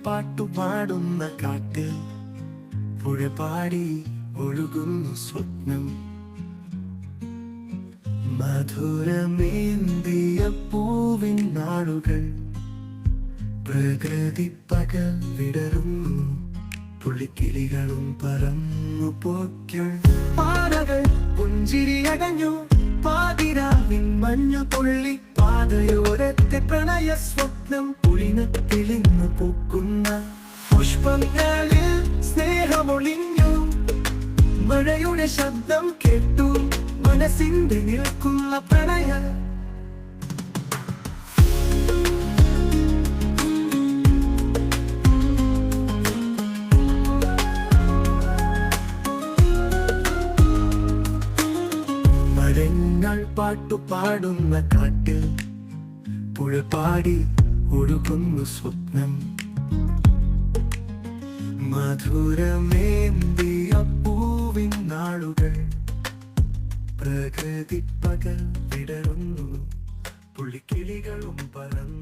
പാട്ടുപാടുന്ന കാട്ടിൽ പുഴ പാടി ഒഴുകുന്നു സ്വപ്നം. മധുരമേന്തിയ പൂവിൻ നാളുകൾ പ്രകൃതി പകൽ വിടരുന്നു. പുള്ളിക്കിളികളും പറന്നു പോക്കൾ. പാറകൾ പുഞ്ചിരിയടഞ്ഞു. പാതിരാവിൻ മഞ്ഞു തുള്ളി. പാതയോരത്തെ പ്രണയ സ്വപ്നം. പുളിനത്തിലിന്ന് പൂക്കുന്ന പുഷ്പങ്ങളിൽ സ്നേഹമൊളിഞ്ഞു. മഴയുടെ ശബ്ദം കേട്ടു. മനസ്സിന്റെ നിൽക്കുന്ന പ്രണയ മരങ്ങൾ പാട്ടുപാടുന്ന കാട്ടിൽ പുഴ പാടി ഒഴുകുന്നു സ്വപ്നം. മധുരമേന്തിയ പൂവിൻ നാളുകൾ പ്രകൃതി പകൽ വിടരുന്നു. പുള്ളിക്കിളികളും പറന്നു.